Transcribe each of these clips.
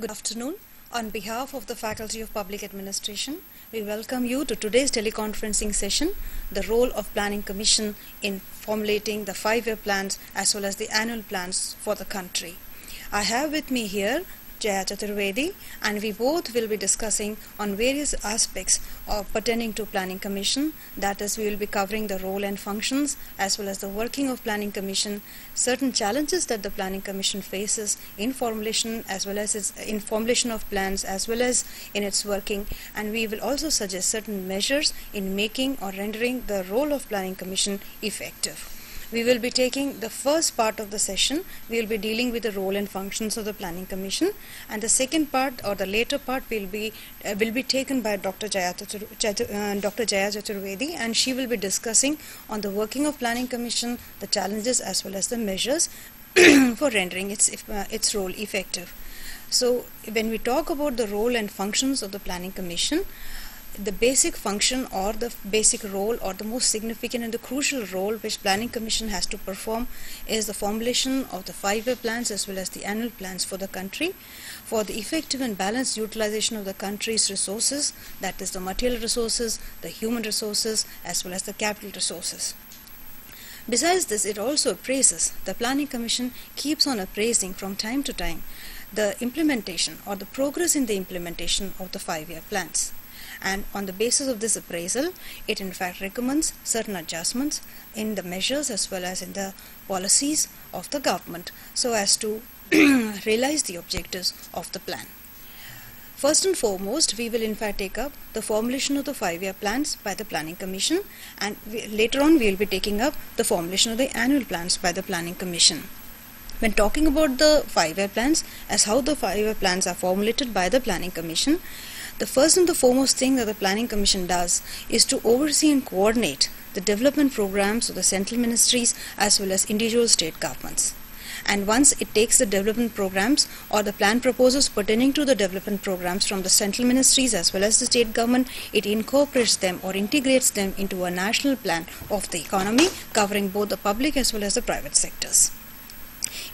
Good afternoon. On behalf of the Faculty of Public Administration, we welcome you to today's teleconferencing session, the role of Planning Commission in formulating the 5-year plans as well as the annual plans for the country. I have with me here Jaya Chaturvedi, and we both will be discussing on various aspects pertaining to Planning Commission. That is, we will be covering the role and functions as well as the working of Planning Commission, certain challenges that the Planning Commission faces in formulation as well as in formulation of plans as well as in its working, and we will also suggest certain measures in making or rendering the role of Planning Commission effective. We will be taking the first part of the session. We will be dealing with the role and functions of the Planning Commission, and the second part or the later part will be taken by Dr. Jaya Chaturvedi, and she will be discussing on the working of Planning Commission, the challenges as well as the measures for rendering its role effective. So when we talk about the role and functions of the Planning Commission, the basic function or the basic role or the most significant and the crucial role which Planning Commission has to perform is the formulation of the 5-year plans as well as the annual plans for the country, for the effective and balanced utilization of the country's resources, that is the material resources, the human resources as well as the capital resources. Besides this, it also appraises. The Planning Commission keeps on appraising from time to time the implementation or the progress in the implementation of the 5-year plans. And on the basis of this appraisal, it in fact recommends certain adjustments in the measures as well as in the policies of the government so as to realize the objectives of the plan. First and foremost, we will in fact take up the formulation of the 5-year plans by the Planning Commission, and later on we will be taking up the formulation of the annual plans by the Planning Commission. When talking about the 5-year plans, as how the 5-year plans are formulated by the Planning Commission, the first and the foremost thing that the Planning Commission does is to oversee and coordinate the development programs of the central ministries as well as individual state governments. And once it takes the development programs or the plan proposals pertaining to the development programs from the central ministries as well as the state government, it incorporates them or integrates them into a national plan of the economy covering both the public as well as the private sectors.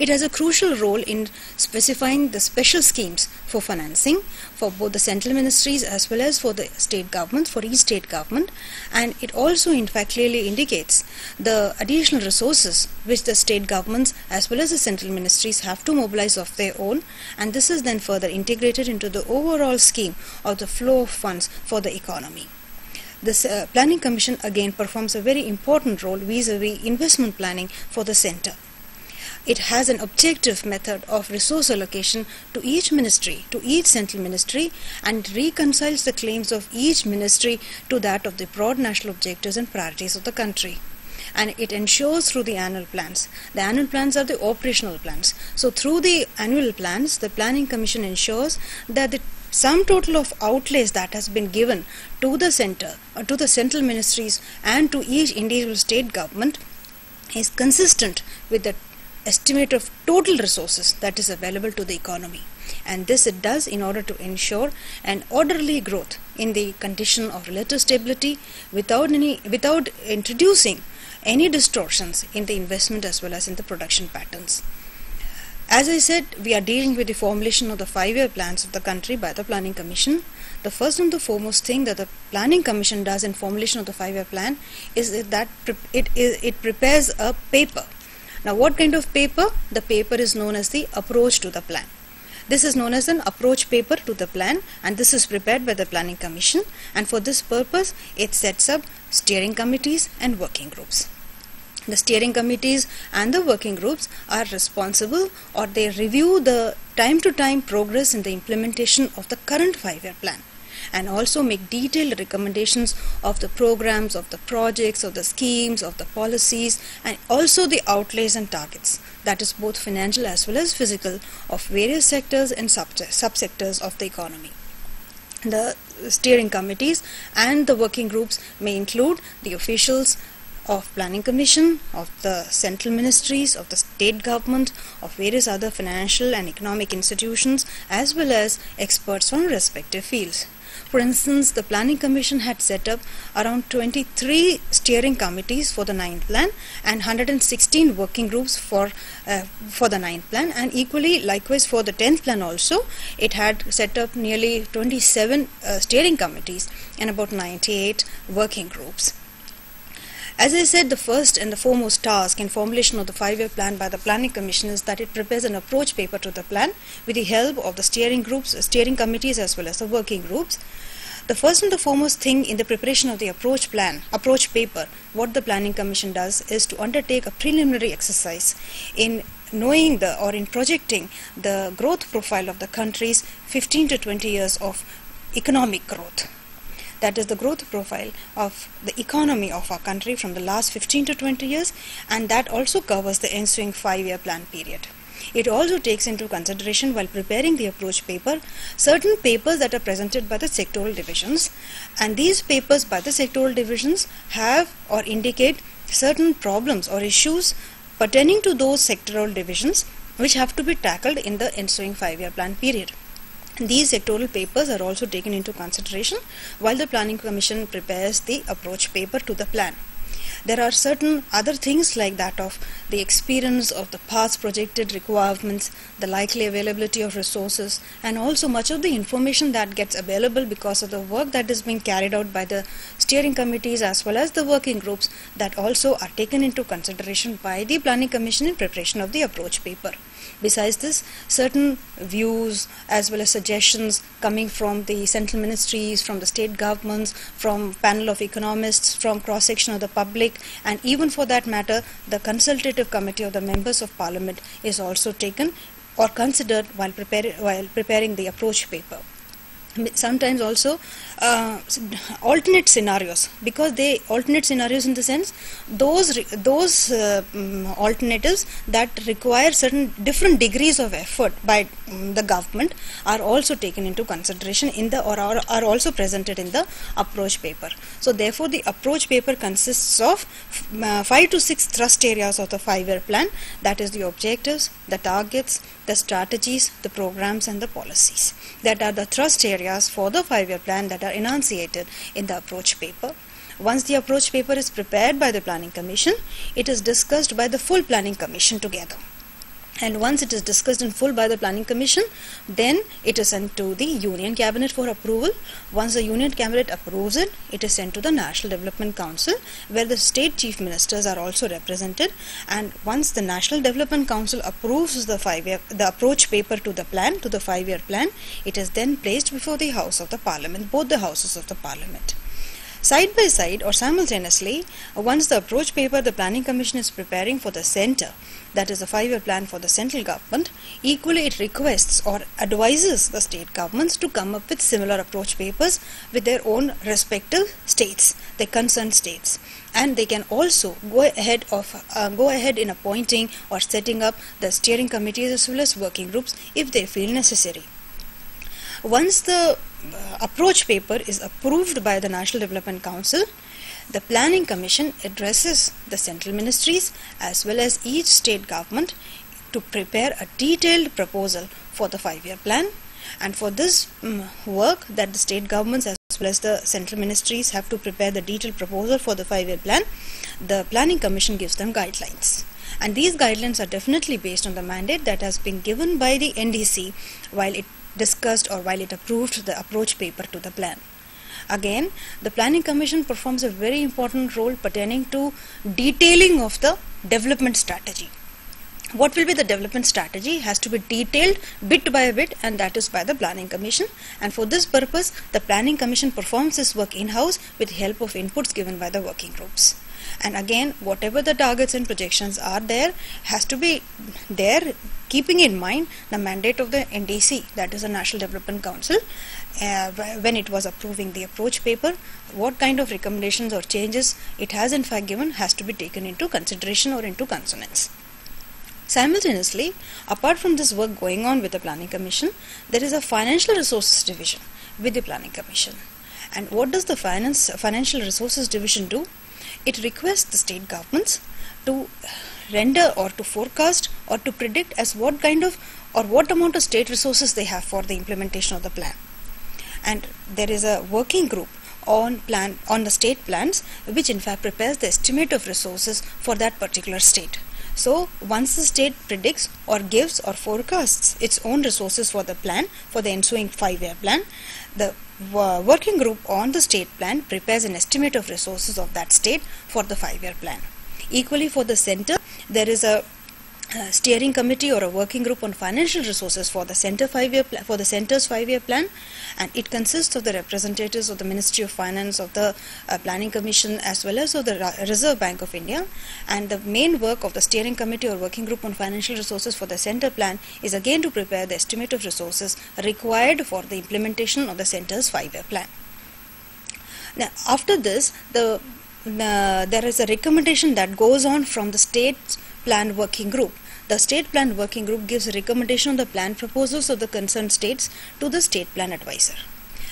It has a crucial role in specifying the special schemes for financing for both the central ministries as well as for the state governments, for each state government, and it also in fact clearly indicates the additional resources which the state governments as well as the central ministries have to mobilize of their own, and this is then further integrated into the overall scheme of the flow of funds for the economy. This Planning Commission again performs a very important role vis-a-vis investment planning for the centre. It has an objective method of resource allocation to each ministry, to each central ministry, and reconciles the claims of each ministry to that of the broad national objectives and priorities of the country. And it ensures through the annual plans. The annual plans are the operational plans. So through the annual plans, the Planning Commission ensures that the sum total of outlays that has been given to the centre, or to the central ministries and to each individual state government is consistent with the estimate of total resources that is available to the economy, and this it does in order to ensure an orderly growth in the condition of relative stability without introducing any distortions in the investment as well as in the production patterns. As I said, we are dealing with the formulation of the 5-year plans of the country by the Planning Commission. The first and the foremost thing that the Planning Commission does in formulation of the 5-year plan is that it prepares a paper. Now, what kind of paper? The paper is known as the approach to the plan. This is known as an approach paper to the plan, and this is prepared by the Planning Commission, and for this purpose it sets up steering committees and working groups. The steering committees and the working groups are responsible, or they review the time-to-time progress in the implementation of the current 5-year plan, and also make detailed recommendations of the programs, of the projects, of the schemes, of the policies, and also the outlays and targets, that is both financial as well as physical, of various sectors and subsectors of the economy. The steering committees and the working groups may include the officials of Planning Commission, of the central ministries, of the state government, of various other financial and economic institutions, as well as experts from respective fields. For instance, the Planning Commission had set up around 23 steering committees for the 9th plan and 116 working groups for the 9th plan, and equally likewise for the 10th plan also it had set up nearly 27 steering committees and about 98 working groups. As I said, the first and the foremost task in formulation of the 5-year plan by the Planning Commission is that it prepares an approach paper to the plan with the help of the steering committees as well as the working groups. The first and the foremost thing in the preparation of the approach paper, what the Planning Commission does is to undertake a preliminary exercise in knowing or in projecting the growth profile of the country's 15 to 20 years of economic growth. That is the growth profile of the economy of our country from the last 15 to 20 years, and that also covers the ensuing 5-year plan period. It also takes into consideration, while preparing the approach paper, certain papers that are presented by the sectoral divisions, and these papers by the sectoral divisions have or indicate certain problems or issues pertaining to those sectoral divisions which have to be tackled in the ensuing 5-year plan period. These sectoral papers are also taken into consideration while the Planning Commission prepares the approach paper to the plan. There are certain other things like that of the experience of the past projected requirements, the likely availability of resources, and also much of the information that gets available because of the work that is being carried out by the steering committees as well as the working groups, that also are taken into consideration by the Planning Commission in preparation of the approach paper. Besides this, certain views as well as suggestions coming from the central ministries, from the state governments, from panel of economists, from cross-section of the public, and even for that matter, the consultative committee of the members of parliament is also taken or considered while preparing the approach paper. Sometimes also alternate scenarios, because they alternate scenarios in the sense those alternatives that require certain different degrees of effort by the government are also taken into consideration in the or are also presented in the approach paper. So therefore the approach paper consists of 5 to 6 thrust areas of the 5-year plan, that is the objectives, the targets, the strategies, the programs and the policies. That are the thrust areas for the 5-year plan that are enunciated in the approach paper. Once the approach paper is prepared by the Planning Commission, it is discussed by the full Planning Commission together. And once it is discussed in full by the Planning Commission, then it is sent to the Union Cabinet for approval. Once the Union Cabinet approves it, it is sent to the National Development Council, where the state chief ministers are also represented. And once the National Development Council approves the approach paper to the 5-year plan, it is then placed before the House of the Parliament, both the houses of the Parliament. Side by side or simultaneously, once the approach paper the Planning Commission is preparing for the centre, that is the 5-year plan for the central government, equally it requests or advises the state governments to come up with similar approach papers with their own respective states, the concerned states. And they can also go ahead in appointing or setting up the steering committees as well as working groups if they feel necessary. Once the approach paper is approved by the National Development Council, the Planning Commission addresses the central ministries as well as each state government to prepare a detailed proposal for the 5-year plan. And for this work that the state governments as well as the central ministries have to prepare the detailed proposal for the 5-year plan, the Planning Commission gives them guidelines. And these guidelines are definitely based on the mandate that has been given by the NDC while it discussed or while it approved the approach paper to the plan. Again, the Planning Commission performs a very important role pertaining to detailing of the development strategy. What will be the development strategy has to be detailed bit by bit, and that is by the Planning Commission. And for this purpose, the Planning Commission performs this work in-house with help of inputs given by the working groups. And again, whatever the targets and projections are there has to be there, keeping in mind the mandate of the NDC, that is the National Development Council, when it was approving the approach paper, what kind of recommendations or changes it has in fact given has to be taken into consideration or into consonance. Simultaneously, apart from this work going on with the Planning Commission, there is a financial resources division with the Planning Commission. And what does the financial resources division do? It requests the state governments to render or to forecast or to predict as what kind of or what amount of state resources they have for the implementation of the plan. and there is a working group on the state plans, which in fact prepares the estimate of resources for that particular state. So once the state predicts or gives or forecasts its own resources for the plan, for the ensuing 5-year plan, the working group on the state plan prepares an estimate of resources of that state for the 5-year plan. Equally for the center, there is a steering committee or a working group on financial resources for the center's 5-year plan, and it consists of the representatives of the Ministry of Finance, of the Planning Commission, as well as of the Reserve Bank of India. And the main work of the steering committee or working group on financial resources for the center plan is again to prepare the estimate of resources required for the implementation of the center's 5-year plan. Now after this, there is a recommendation that goes on from the state plan working group. The state plan working group gives a recommendation on the plan proposals of the concerned states to the state plan advisor.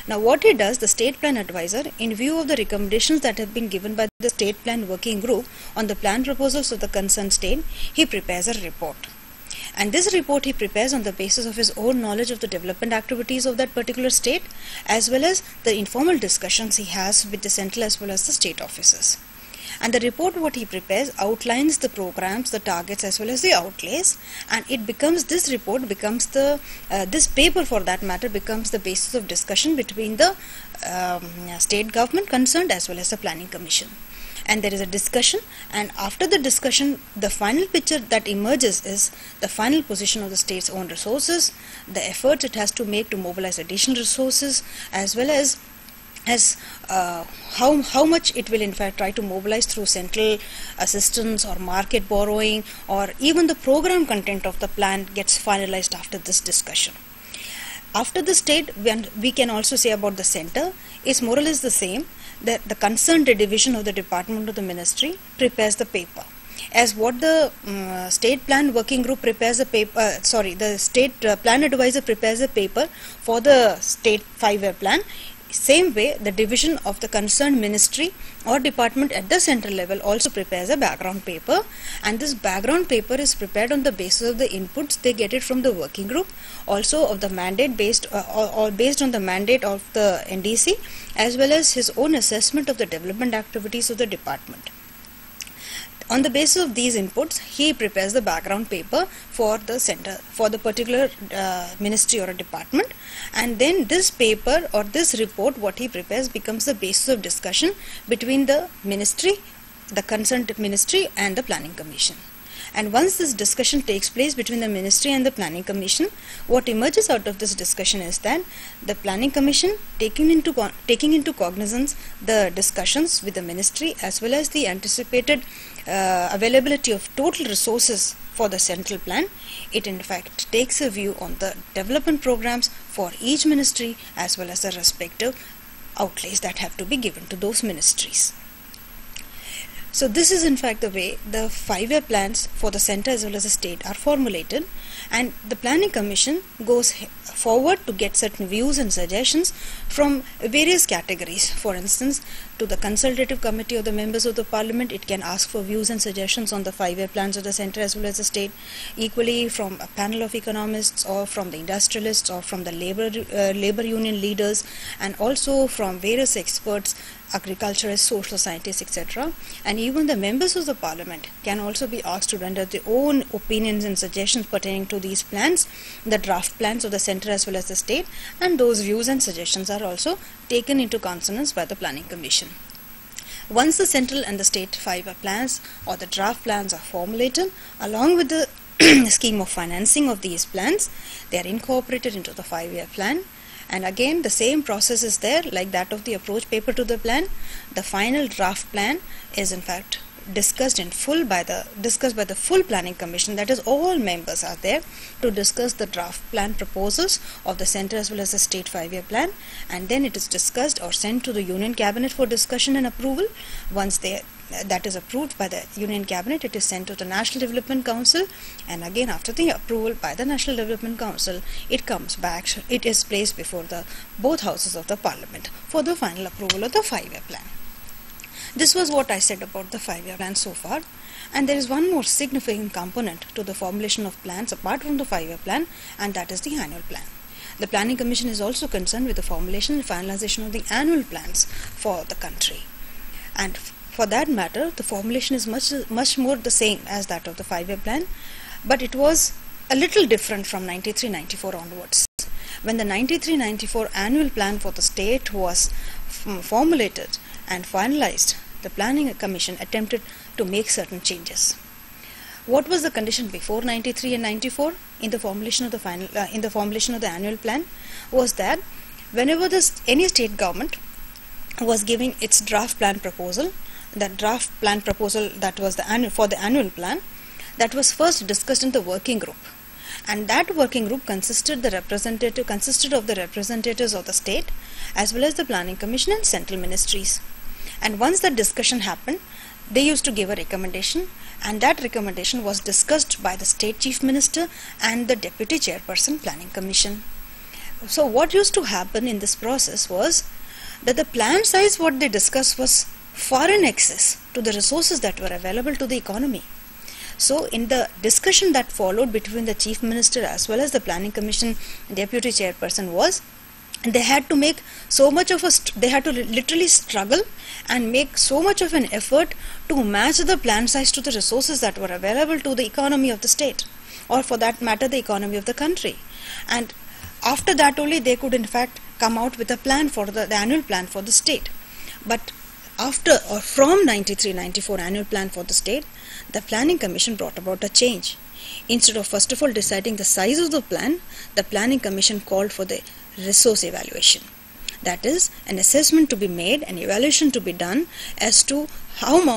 Now what he does, the state plan advisor, in view of the recommendations that have been given by the state plan working group on the plan proposals of the concerned state, he prepares a report. And this report he prepares on the basis of his own knowledge of the development activities of that particular state, as well as the informal discussions he has with the central as well as the state officers. And the report what he prepares outlines the programs, the targets as well as the outlays, and this report becomes this paper for that matter becomes the basis of discussion between the state government concerned as well as the planning commission. And there is a discussion, and after the discussion, the final picture that emerges is the final position of the state's own resources, the efforts it has to make to mobilize additional resources, as well as how much it will in fact try to mobilize through central assistance or market borrowing, or even the program content of the plan gets finalized after this discussion. After the state, we can also say about the center is more or less the same. The concerned division of the department of the ministry prepares the paper. As what the state plan working group prepares the paper, the state plan advisor prepares a paper for the state 5-year plan. Same way, the division of the concerned ministry or department at the central level also prepares a background paper, and this background paper is prepared on the basis of the inputs they get it from the working group, also of the mandate based on the mandate of the NDC, as well as his own assessment of the development activities of the department. On the basis of these inputs, he prepares the background paper for the center, for the particular ministry or a department, and then this paper or this report what he prepares becomes the basis of discussion between the ministry, the concerned ministry, and the planning commission. And once this discussion takes place between the ministry and the planning commission, what emerges out of this discussion is that the planning commission taking into cognizance the discussions with the ministry as well as the anticipated availability of total resources for the central plan, it in fact takes a view on the development programs for each ministry as well as the respective outlays that have to be given to those ministries. So this is in fact the way the 5-year plans for the center as well as the state are formulated, and the planning commission goes forward to get certain views and suggestions from various categories. For instance, to the consultative committee of the members of the parliament, it can ask for views and suggestions on the 5-year plans of the center as well as the state. Equally, from a panel of economists or from the industrialists or from the labor union leaders, and also from various experts, agriculturists, social scientists, etc. And even the members of the parliament can also be asked to render their own opinions and suggestions pertaining to these plans, the draft plans of the center as well as the state, and those views and suggestions are also taken into consonance by the planning commission. Once the central and the state 5-year plans or the draft plans are formulated, along with the scheme of financing of these plans, they are incorporated into the 5-year plan. And again, the same process is there like that of the approach paper to the plan. The final draft plan is in fact discussed by the full planning commission, that is all members are there to discuss the draft plan proposals of the center as well as the state 5-year plan, and then it is discussed or sent to the Union Cabinet for discussion and approval. Once that is approved by the Union Cabinet, it is sent to the National Development Council, and again after the approval by the National Development Council, it comes back, it is placed before both houses of the Parliament for the final approval of the 5-year plan. This was what I said about the 5-year plan so far, and there is one more significant component to the formulation of plans apart from the 5-year plan, and that is the annual plan. the Planning Commission is also concerned with the formulation and finalization of the annual plans for the country. And for that matter, the formulation is much more the same as that of the 5-year plan, but it was a little different from 93-94 onwards. When the 93-94 annual plan for the state was formulated and finalized, the Planning Commission attempted to make certain changes. What was the condition before 93 and 94 in the formulation of the annual plan was that whenever any state government was giving its draft plan proposal, that draft plan proposal that was for the annual plan, that was first discussed in the working group, and that working group consisted of the representatives of the state as well as the Planning Commission and central ministries. And once that discussion happened, they used to give a recommendation, and that recommendation was discussed by the state chief minister and the deputy chairperson Planning Commission. So what used to happen in this process was that the plan size what they discussed was far in excess to the resources that were available to the economy. So in the discussion that followed between the chief minister as well as the Planning Commission deputy chairperson was, they had to make so much of they had to literally struggle and make so much of an effort to match the plan size to the resources that were available to the economy of the state, or for that matter the economy of the country. And after that only they could in fact come out with a plan for the annual plan for the state. But after or from 93-94 annual plan for the state, the Planning Commission brought about a change. Instead of first of all deciding the size of the plan, the Planning Commission called for the resource evaluation. That is, an assessment to be made, an evaluation to be done as to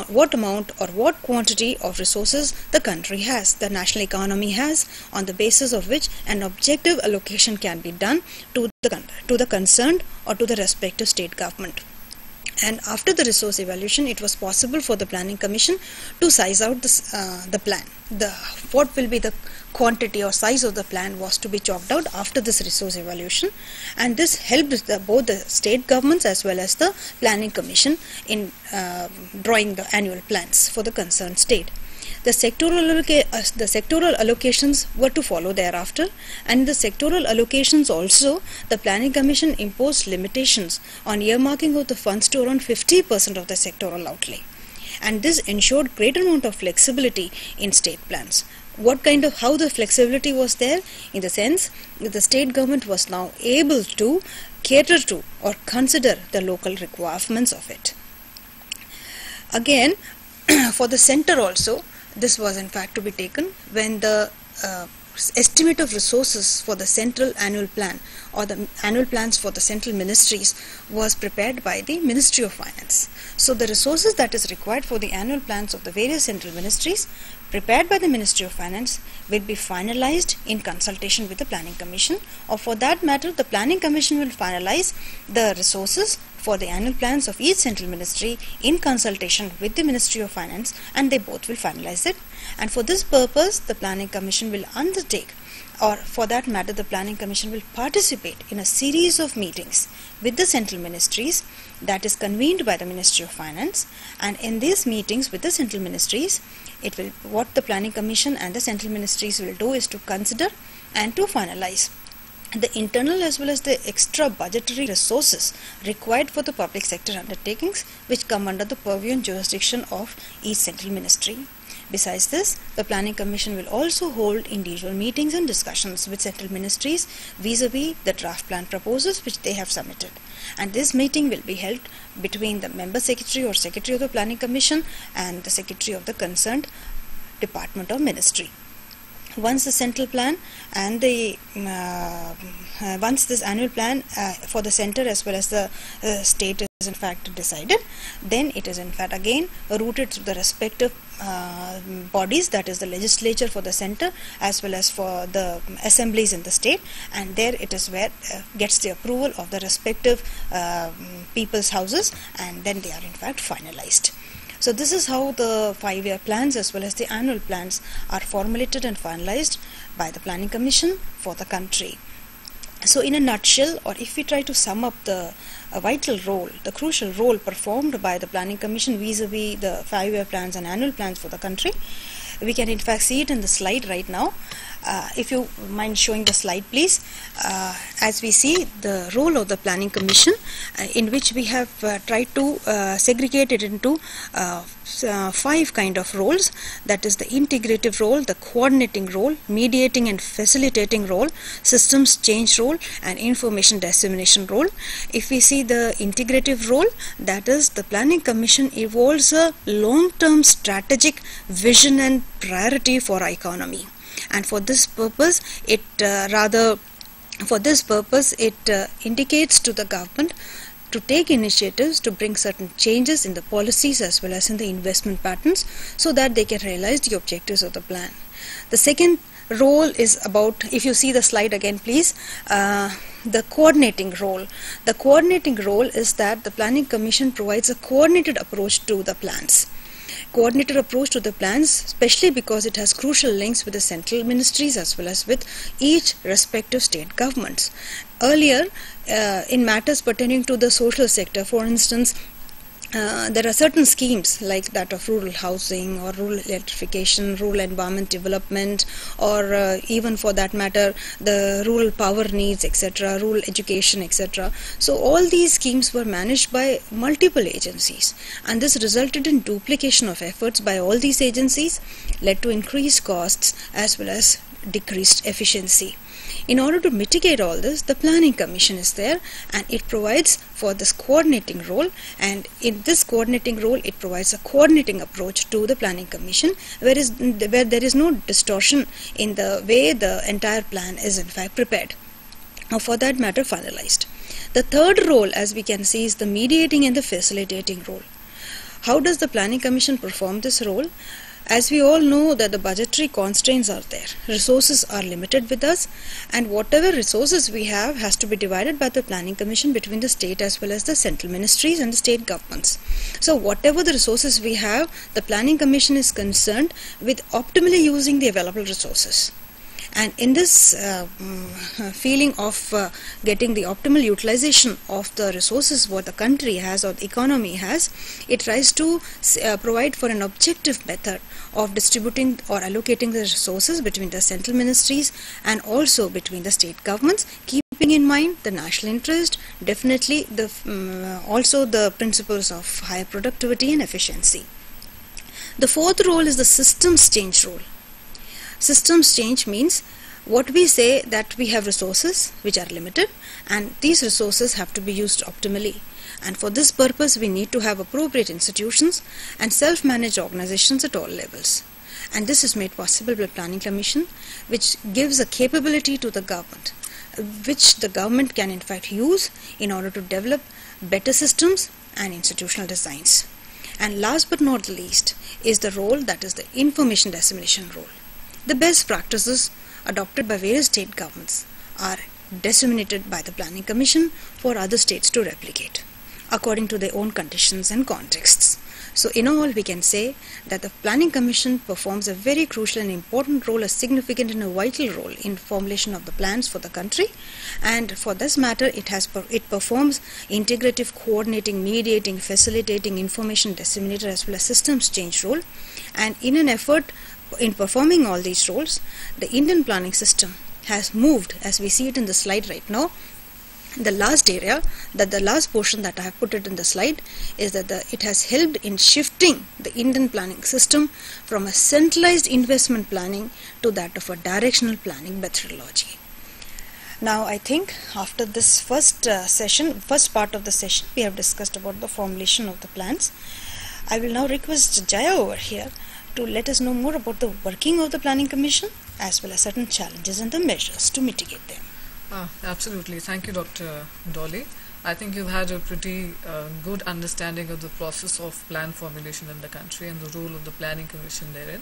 what amount or what quantity of resources the country has, the national economy has, on the basis of which an objective allocation can be done to the concerned or to the respective state government. And after the resource evaluation, it was possible for the Planning Commission to size out the plan. What will be the quantity or size of the plan was to be chalked out after this resource evaluation, and this helped both the state governments as well as the Planning Commission in drawing the annual plans for the concerned state. The sectoral allocations were to follow thereafter, and in the sectoral allocations also, the Planning Commission imposed limitations on earmarking of the funds to around 50% of the sectoral outlay. And this ensured great amount of flexibility in state plans. How the flexibility was there? In the sense that the state government was now able to cater to or consider the local requirements of it. Again, for the center also, this was in fact to be taken when the estimate of resources for the central annual plan or the annual plans for the central ministries was prepared by the Ministry of Finance. So the resources that is required for the annual plans of the various central ministries prepared by the Ministry of Finance will be finalized in consultation with the Planning Commission, or for that matter the Planning Commission will finalize the resources for the annual plans of each central ministry in consultation with the Ministry of Finance, and they both will finalize it. And for this purpose the Planning Commission will undertake, or for that matter the Planning Commission will participate in a series of meetings with the central ministries that is convened by the Ministry of Finance. And in these meetings with the central ministries, what the Planning Commission and the central ministries will do is to consider and to finalize the internal as well as the extra budgetary resources required for the public sector undertakings which come under the purview and jurisdiction of each central ministry. Besides this, the Planning Commission will also hold individual meetings and discussions with central ministries vis-a-vis the draft plan proposals which they have submitted. And this meeting will be held between the member secretary or secretary of the Planning Commission and the secretary of the concerned department or ministry. Once the central plan and once this annual plan for the center as well as the state is in fact decided, then it is in fact again routed to the respective bodies, that is the legislature for the center as well as for the assemblies in the state, and there it is where gets the approval of the respective people's houses, and then they are in fact finalized. So this is how the 5-year plans as well as the annual plans are formulated and finalized by the Planning Commission for the country. So in a nutshell, or if we try to sum up the a vital role, the crucial role performed by the Planning Commission vis-a-vis the 5-year plans and annual plans for the country. We can in fact see it in the slide right now. If you mind showing the slide, please. As we see the role of the Planning Commission, in which we have tried to segregate it into 5 kind of roles, that is the integrative role, the coordinating role, mediating and facilitating role, systems change role, and information dissemination role. If we see the integrative role, that is the Planning Commission evolves a long-term strategic vision and priority for our economy, and for this purpose it indicates to the government to take initiatives to bring certain changes in the policies as well as in the investment patterns so that they can realize the objectives of the plan. The second role is about, if you see the slide again please, the coordinating role. The coordinating role is that the Planning Commission provides a coordinated approach to the plans. Coordinated approach to the plans, especially because it has crucial links with the central ministries as well as with each respective state governments. Earlier, in matters pertaining to the social sector, for instance, there are certain schemes like that of rural housing or rural electrification, rural environment development, or even for that matter the rural power needs, etc., rural education, etc. So all these schemes were managed by multiple agencies, and this resulted in duplication of efforts by all these agencies, led to increased costs as well as decreased efficiency. In order to mitigate all this, the Planning Commission is there, and it provides for this coordinating role, and in this coordinating role it provides a coordinating approach to the Planning Commission where there is no distortion in the way the entire plan is in fact prepared, or for that matter finalized. The third role, as we can see, is the mediating and the facilitating role. How does the Planning Commission perform this role? As we all know that the budgetary constraints are there, resources are limited with us, and whatever resources we have has to be divided by the Planning Commission between the state as well as the central ministries and the state governments. So whatever the resources we have, the Planning Commission is concerned with optimally using the available resources. And in this feeling of getting the optimal utilization of the resources what the country has or the economy has, it tries to provide for an objective method of distributing or allocating the resources between the central ministries and also between the state governments, keeping in mind the national interest, definitely also the principles of higher productivity and efficiency. The fourth role is the systems change role. Systems change means what we say that we have resources which are limited, and these resources have to be used optimally, and for this purpose we need to have appropriate institutions and self-managed organizations at all levels, and this is made possible by Planning Commission, which gives a capability to the government which the government can in fact use in order to develop better systems and institutional designs. And last but not least is the role that is the information dissemination role. The best practices adopted by various state governments are disseminated by the Planning Commission for other states to replicate according to their own conditions and contexts. So in all, we can say that the Planning Commission performs a very crucial and important role, a significant and a vital role in formulation of the plans for the country, and for this matter it performs integrative, coordinating, mediating, facilitating, information disseminator as well as systems change role. And in an effort in performing all these roles, the Indian planning system has moved, as we see it in the slide right now. The last portion that I have put it in the slide is that it has helped in shifting the Indian planning system from a centralized investment planning to that of a directional planning methodology. Now I think after this first part of the session, we have discussed about the formulation of the plans. I will now request Jaya over here to let us know more about the working of the Planning Commission as well as certain challenges and the measures to mitigate them. Absolutely. Thank you, Dr. Dolly. I think you've had a pretty good understanding of the process of plan formulation in the country and the role of the Planning Commission therein.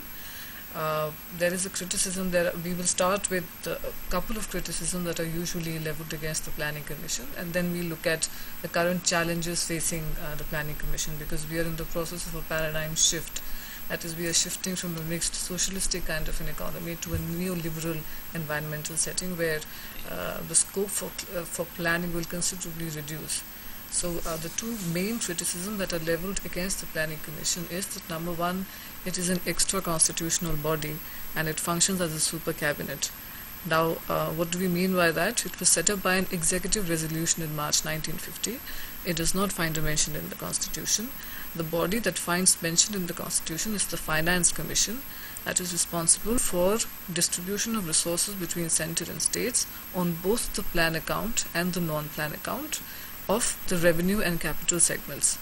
There is a criticism there. We will start with a couple of criticisms that are usually leveled against the Planning Commission, and then we look at the current challenges facing the Planning Commission, because we are in the process of a paradigm shift. That is, we are shifting from a mixed socialistic kind of an economy to a neoliberal environmental setting where the scope for planning will considerably reduce. So the two main criticisms that are leveled against the Planning Commission is that number one, it is an extra constitutional body and it functions as a super cabinet. Now, what do we mean by that? It was set up by an executive resolution in March 1950. It does not find a mention in the Constitution. The body that finds mention in the Constitution is the Finance Commission, that is responsible for distribution of resources between centre and states on both the plan account and the non-plan account of the revenue and capital segments.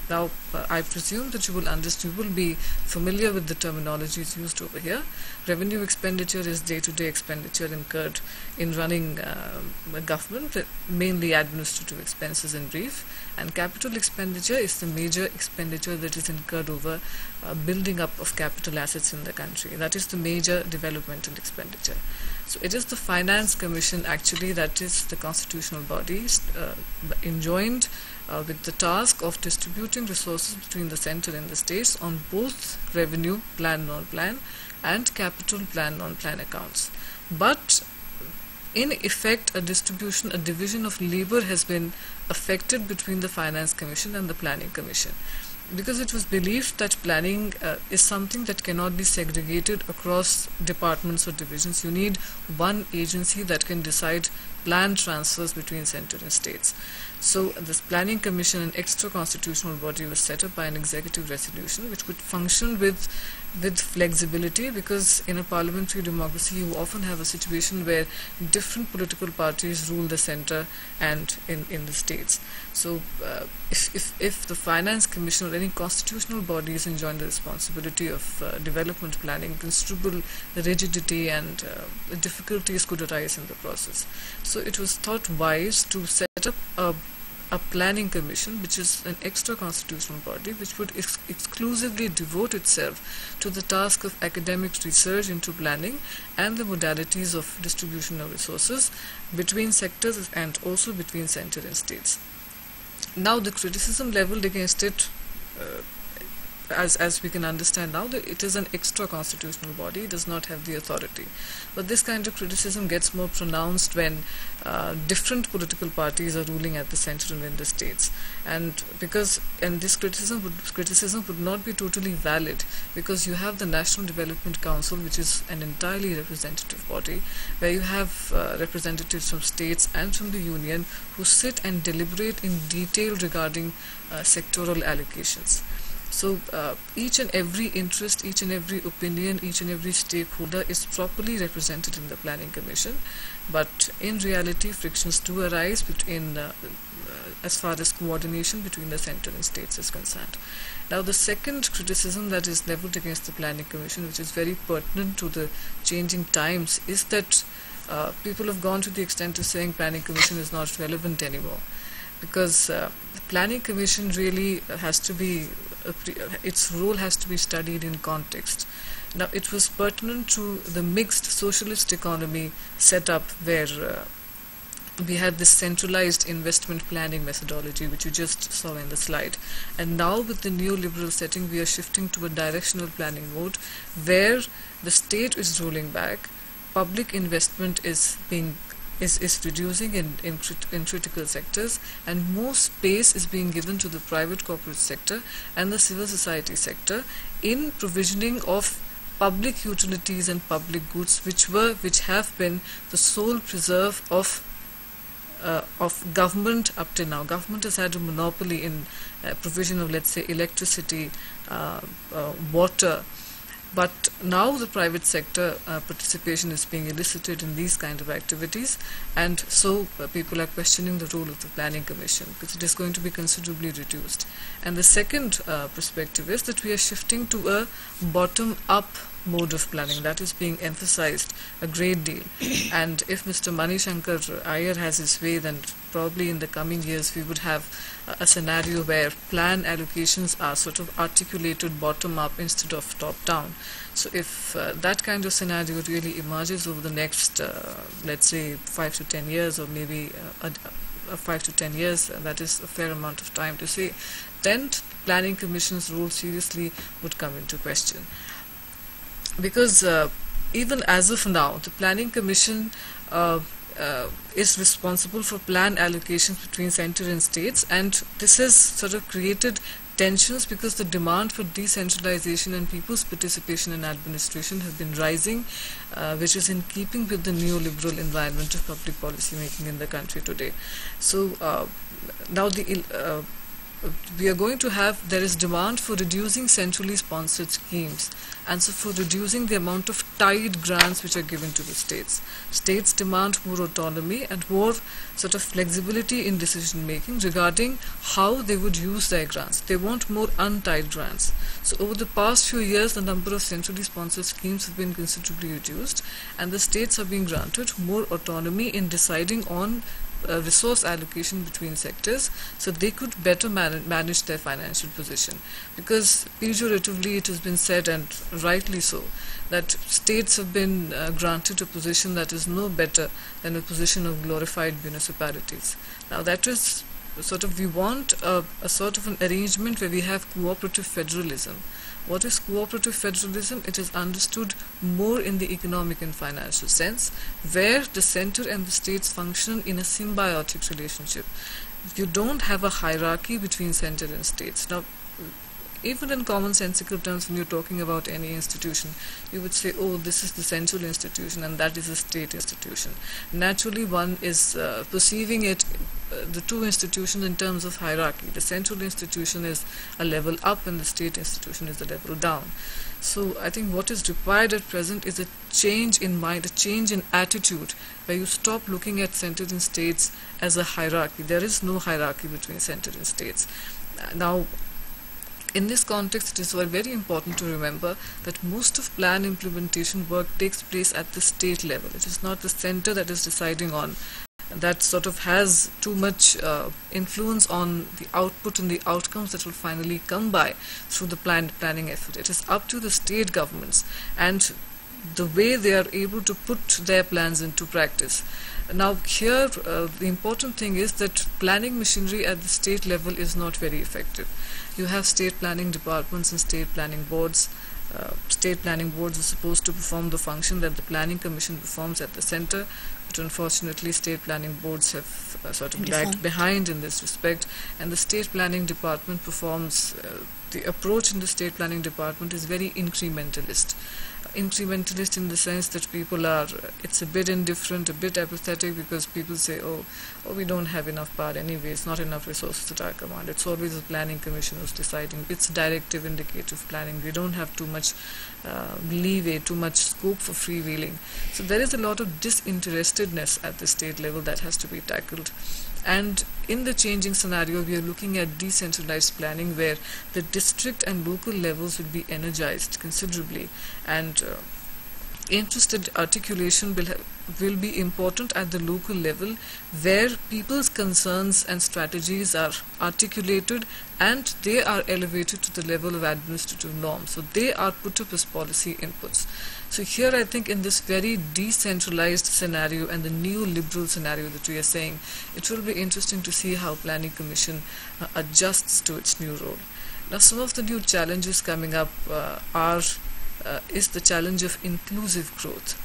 Now, I presume that you will be familiar with the terminologies used over here. Revenue expenditure is day-to-day expenditure incurred in running a government, mainly administrative expenses in brief, and capital expenditure is the major expenditure that is incurred over building up of capital assets in the country. That is the major developmental expenditure. So it is the Finance Commission actually that is the constitutional body enjoined with the task of distributing resources between the centre and the states on both revenue, plan, non-plan, and capital, plan, non-plan accounts. But in effect, a division of labour has been affected between the Finance Commission and the Planning Commission, because it was believed that planning is something that cannot be segregated across departments or divisions. You need one agency that can decide plan transfers between centre and states. So this Planning Commission, an extra constitutional body, was set up by an executive resolution which would function with flexibility, because in a parliamentary democracy you often have a situation where different political parties rule the centre and in the states. So if the Finance Commission or any constitutional body is enjoined the responsibility of development planning, considerable rigidity and difficulties could arise in the process. So it was thought wise to set up a Planning Commission, which is an extra constitutional body which would exclusively devote itself to the task of academic research into planning and the modalities of distribution of resources between sectors and also between centre and states. Now, the criticism levelled against it, as we can understand now, that it is an extra constitutional body, it does not have the authority. But this kind of criticism gets more pronounced when different political parties are ruling at the centre and in the states, and this criticism would not be totally valid, because you have the National Development Council, which is an entirely representative body, where you have representatives from states and from the union who sit and deliberate in detail regarding sectoral allocations. So each and every interest, each and every opinion, each and every stakeholder is properly represented in the Planning Commission, but in reality frictions do arise between as far as coordination between the centre and states is concerned. Now, the second criticism that is levelled against the Planning Commission, which is very pertinent to the changing times, is that people have gone to the extent of saying Planning Commission is not relevant anymore, because the Planning Commission really has to be its role has to be studied in context. Now, it was pertinent to the mixed socialist economy setup where we had this centralized investment planning methodology, which you just saw in the slide. And now with the neoliberal setting, we are shifting to a directional planning mode where the state is rolling back, public investment is reducing in critical sectors, and more space is being given to the private corporate sector and the civil society sector in provisioning of public utilities and public goods, which have been the sole preserve of government up till now. Government has had a monopoly in provision of, let's say, electricity, water. But now the private sector participation is being elicited in these kind of activities, and so people are questioning the role of the Planning Commission, because it is going to be considerably reduced. And the second perspective is that we are shifting to a bottom-up mode of planning that is being emphasized a great deal. And if Mr. Mani Shankar Iyer has his way, then probably in the coming years we would have a scenario where plan allocations are sort of articulated bottom-up instead of top-down. So if that kind of scenario really emerges over the next, let's say, 5 to 10 years, or maybe 5 to 10 years, that is a fair amount of time to say, then Planning Commission's role seriously would come into question. Because even as of now, the Planning Commission is responsible for plan allocations between center and states, and this has sort of created tensions because the demand for decentralization and people's participation in administration has been rising, which is in keeping with the neoliberal environment of public policy making in the country today. So now we are going to have, there is demand for reducing centrally sponsored schemes, and so for reducing the amount of tied grants which are given to the states. States demand more autonomy and more sort of flexibility in decision making regarding how they would use their grants. They want more untied grants. So over the past few years, the number of centrally sponsored schemes have been considerably reduced, and the states are being granted more autonomy in deciding on resource allocation between sectors, so they could better manage their financial position. Because pejoratively it has been said, and rightly so, that states have been granted a position that is no better than a position of glorified municipalities. Now that is sort of, we want a sort of an arrangement where we have cooperative federalism. What is cooperative federalism? It is understood more in the economic and financial sense, where the center and the states function in a symbiotic relationship. You don't have a hierarchy between center and states. Now, even in commonsensical terms, when you're talking about any institution, you would say, oh, this is the central institution and that is a state institution. Naturally, one is perceiving it, the two institutions, in terms of hierarchy. The central institution is a level up and the state institution is a level down. So I think what is required at present is a change in mind, a change in attitude, where you stop looking at center and states as a hierarchy. There is no hierarchy between center and states. Now, in this context, it is very important to remember that most of plan implementation work takes place at the state level. It is not the center that is deciding on, that sort of has too much influence on the output and the outcomes that will finally come by through the planning effort. It is up to the state governments and the way they are able to put their plans into practice. Now here, the important thing is that planning machinery at the state level is not very effective. You have state planning departments and state planning boards. State planning boards are supposed to perform the function that the planning commission performs at the center, but unfortunately state planning boards have sort of lagged behind in this respect, and the state planning department performs, the approach in the state planning department is very incrementalist. Incrementalist in the sense that people are, it's a bit indifferent, a bit apathetic, because people say, oh, we don't have enough power anyway, it's not enough resources at our command. It's always the planning commission who's deciding. It's directive, indicative planning. We don't have too much leeway, too much scope for freewheeling. So there is a lot of disinterestedness at the state level that has to be tackled. And in the changing scenario, we are looking at decentralized planning, where the district and local levels will be energized considerably, and interested articulation will be important at the local level, where people's concerns and strategies are articulated and they are elevated to the level of administrative norms. So they are put up as policy inputs. So here I think in this very decentralized scenario and the neoliberal scenario that we are saying, it will be interesting to see how Planning Commission adjusts to its new role. Now some of the new challenges coming up is the challenge of inclusive growth.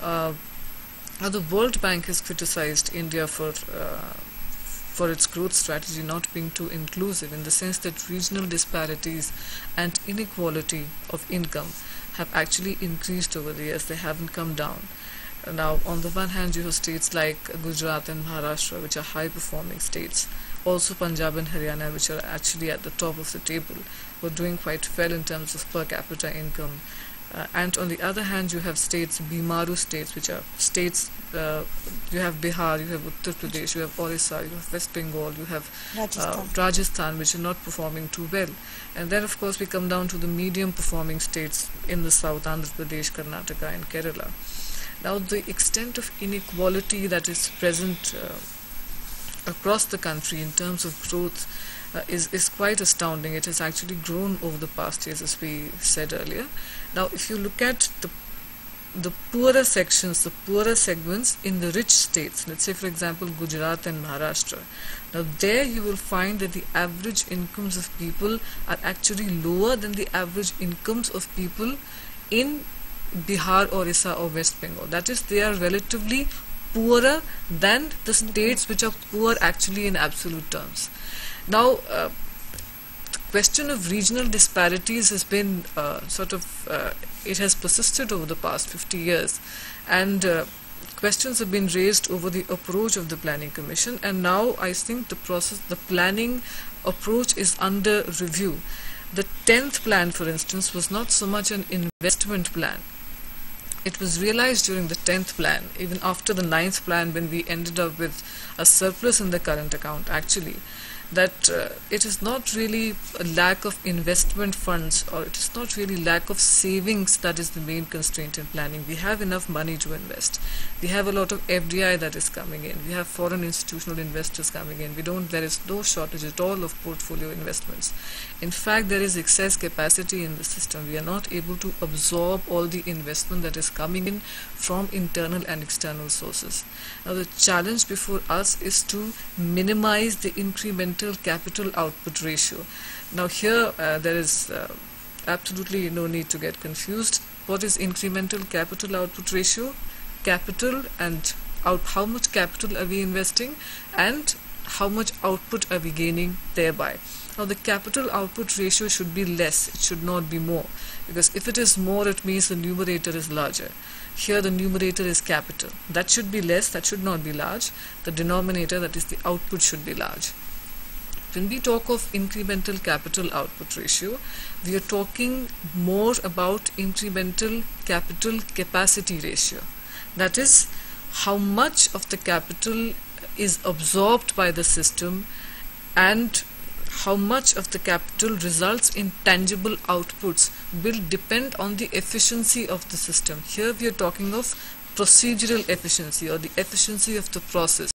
Now the World Bank has criticized India for its growth strategy not being too inclusive, in the sense that regional disparities and inequality of income have actually increased over the years. They haven't come down. Now, on the one hand, you have states like Gujarat and Maharashtra, which are high-performing states. Also, Punjab and Haryana, which are actually at the top of the table, were doing quite well in terms of per capita income. And on the other hand, you have states, Bimaru states, which are states, you have Bihar, you have Uttar Pradesh, you have Orissa, you have West Bengal, you have Rajasthan, which are not performing too well. And then, of course, we come down to the medium-performing states in the south, Andhra Pradesh, Karnataka, and Kerala. Now, the extent of inequality that is present across the country in terms of growth is quite astounding. It has actually grown over the past years, as we said earlier. Now, if you look at the poorer sections, the poorer segments in the rich states, let's say for example Gujarat and Maharashtra, now there you will find that the average incomes of people are actually lower than the average incomes of people in Bihar, Orissa or West Bengal. That is, they are relatively poorer than the states which are poor actually in absolute terms. Now, the question of regional disparities has been it has persisted over the past 50 years, and questions have been raised over the approach of the Planning Commission, and now I think the planning approach is under review. The 10th plan, for instance, was not so much an investment plan. It was realized during the 10th plan, even after the 9th plan, when we ended up with a surplus in the current account actually, that it is not really a lack of investment funds, or it is not really lack of savings that is the main constraint in planning. We have enough money to invest. We have a lot of FDI that is coming in. We have foreign institutional investors coming in. There is no shortage at all of portfolio investments. In fact, there is excess capacity in the system. We are not able to absorb all the investment that is coming in from internal and external sources. Now, the challenge before us is to minimize the incremental capital output ratio. Now here there is absolutely no need to get confused. What is incremental capital output ratio? Capital and how much capital are we investing, and how much output are we gaining thereby. Now the capital output ratio should be less, it should not be more, because if it is more, it means the numerator is larger. Here the numerator is capital. That should be less, that should not be large. The denominator, that is the output, should be large. When we talk of incremental capital output ratio, we are talking more about incremental capital capacity ratio. That is, how much of the capital is absorbed by the system and how much of the capital results in tangible outputs will depend on the efficiency of the system. Here we are talking of procedural efficiency, or the efficiency of the process,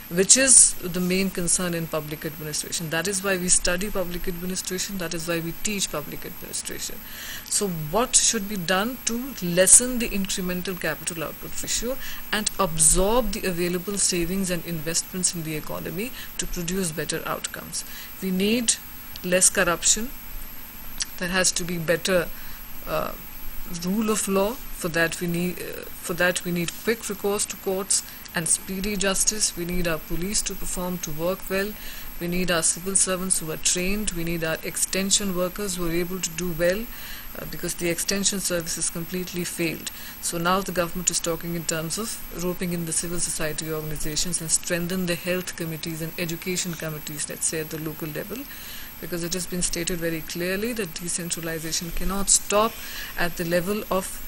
which is the main concern in public administration. That is why we study public administration, that is why we teach public administration. So what should be done to lessen the incremental capital output ratio and absorb the available savings and investments in the economy to produce better outcomes? We need less corruption. There has to be better rule of law. For that we need quick recourse to courts and speedy justice. We need our police to perform, to work well. We need our civil servants who are trained. We need our extension workers who are able to do well, because the extension service has completely failed. So now the government is talking in terms of roping in the civil society organizations and strengthen the health committees and education committees, let's say at the local level, because it has been stated very clearly that decentralization cannot stop at the level of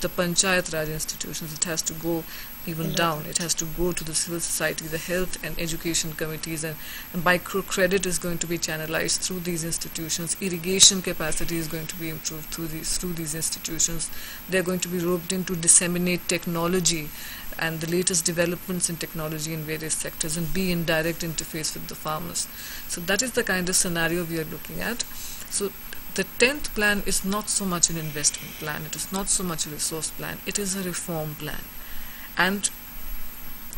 the Panchayat Raj institutions. It has to go even down. It has to go to the civil society, the health and education committees, and microcredit is going to be channelized through these institutions. Irrigation capacity is going to be improved through these institutions. They are going to be roped in to disseminate technology and the latest developments in technology in various sectors and be in direct interface with the farmers. So that is the kind of scenario we are looking at. So the 10th plan is not so much an investment plan, it is not so much a resource plan, it is a reform plan. And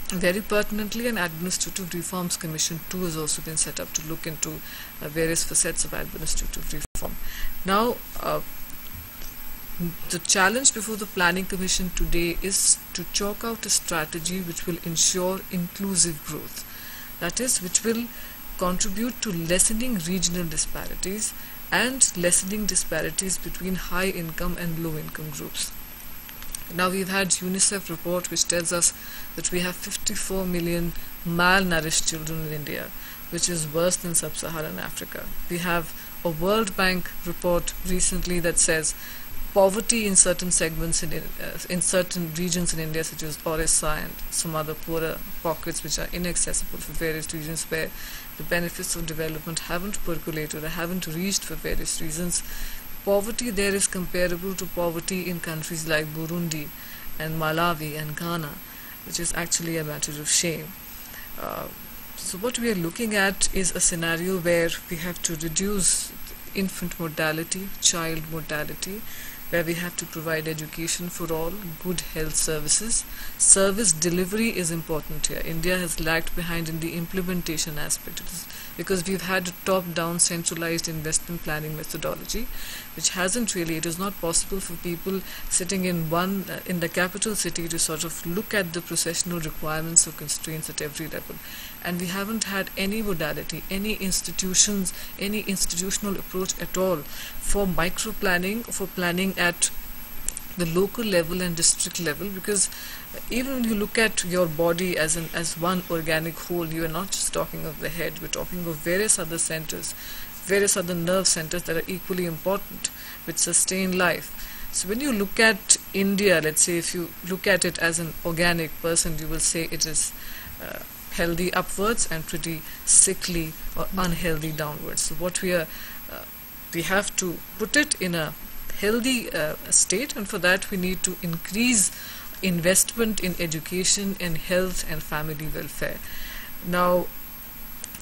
very pertinently, an Administrative Reforms Commission too has also been set up to look into various facets of administrative reform. Now, the challenge before the Planning Commission today is to chalk out a strategy which will ensure inclusive growth. That is, which will contribute to lessening regional disparities and lessening disparities between high income and low income groups. Now we've had UNICEF report which tells us that we have 54 million malnourished children in India, which is worse than sub-Saharan Africa. We have a World Bank report recently that says poverty in certain segments in certain regions in India, such as Orissa and some other poorer pockets which are inaccessible for various reasons, where the benefits of development haven't percolated or haven't reached for various reasons. Poverty there is comparable to poverty in countries like Burundi and Malawi and Ghana, which is actually a matter of shame. So what we are looking at is a scenario where we have to reduce infant mortality, child mortality, where we have to provide education for all, good health services. Service delivery is important here. India has lagged behind in the implementation aspect. It is because we've had a top-down centralized investment planning methodology, which hasn't really, it is not possible for people sitting in in the capital city to sort of look at the processional requirements or constraints at every level. And we haven't had any modality, any institutions, any institutional approach at all for micro-planning, for planning at the local level and district level, because even when you look at your body as one organic whole, you are not just talking of the head, we're talking of various other centers, various other nerve centers that are equally important, which sustain life. So when you look at India, let's say if you look at it as an organic person, you will say it is healthy upwards and pretty sickly or unhealthy downwards. So what we have to put it in a healthy state, and for that we need to increase investment in education, in health and family welfare. Now,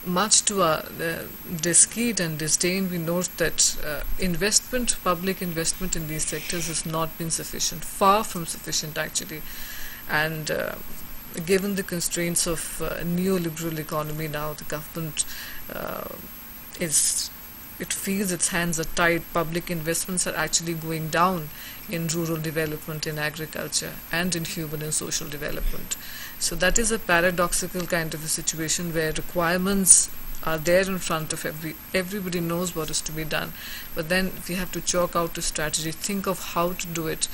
much to our disgust and disdain, we note that public investment in these sectors has not been sufficient, far from sufficient actually. And given the constraints of neoliberal economy now, the government it feels its hands are tied. Public investments are actually going down in rural development, in agriculture, and in human and social development. So that is a paradoxical kind of a situation where requirements are there in front of everybody knows what is to be done, but then we have to chalk out a strategy, think of how to do it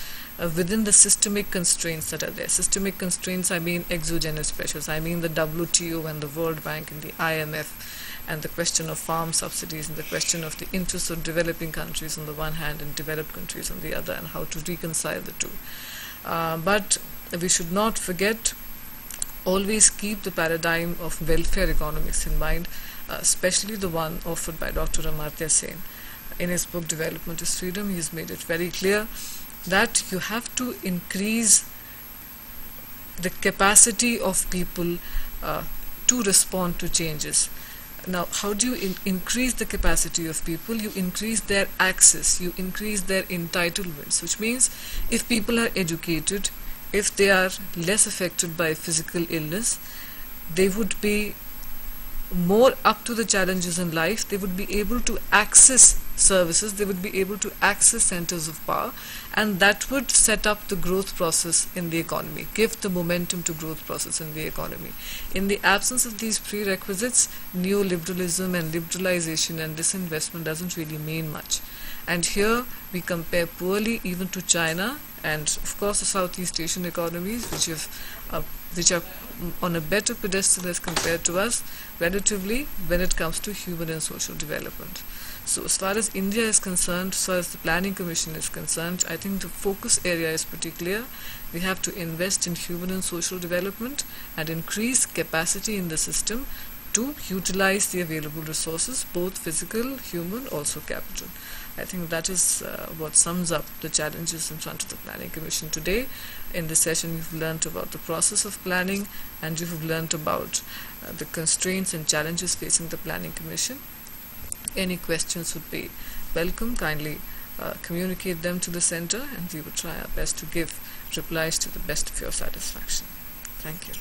within the systemic constraints that are there. Systemic constraints, I mean exogenous pressures, I mean the WTO and the World Bank and the IMF, and the question of farm subsidies, and the question of the interests of developing countries on the one hand and developed countries on the other, and how to reconcile the two. But we should not forget, always keep the paradigm of welfare economics in mind, especially the one offered by Dr. Amartya Sen. In his book Development is Freedom, he has made it very clear that you have to increase the capacity of people to respond to changes. Now, how do you increase the capacity of people? You increase their access, you increase their entitlements, which means if people are educated, if they are less affected by physical illness, they would be more up to the challenges in life, they would be able to access services, they would be able to access centers of power, and that would set up the growth process in the economy, give the momentum to growth process in the economy. In the absence of these prerequisites, neoliberalism and liberalization and disinvestment doesn't really mean much. And here we compare poorly even to China and of course the Southeast Asian economies, which are on a better pedestal as compared to us relatively when it comes to human and social development. So as far as India is concerned, as far as the Planning Commission is concerned, I think the focus area is pretty clear. We have to invest in human and social development and increase capacity in the system to utilize the available resources, both physical, human, also capital. I think that is what sums up the challenges in front of the Planning Commission today. In this session, you've learnt about the process of planning, and you've learnt about the constraints and challenges facing the Planning Commission. Any questions would be welcome. Kindly communicate them to the center, and we will try our best to give replies to the best of your satisfaction. Thank you.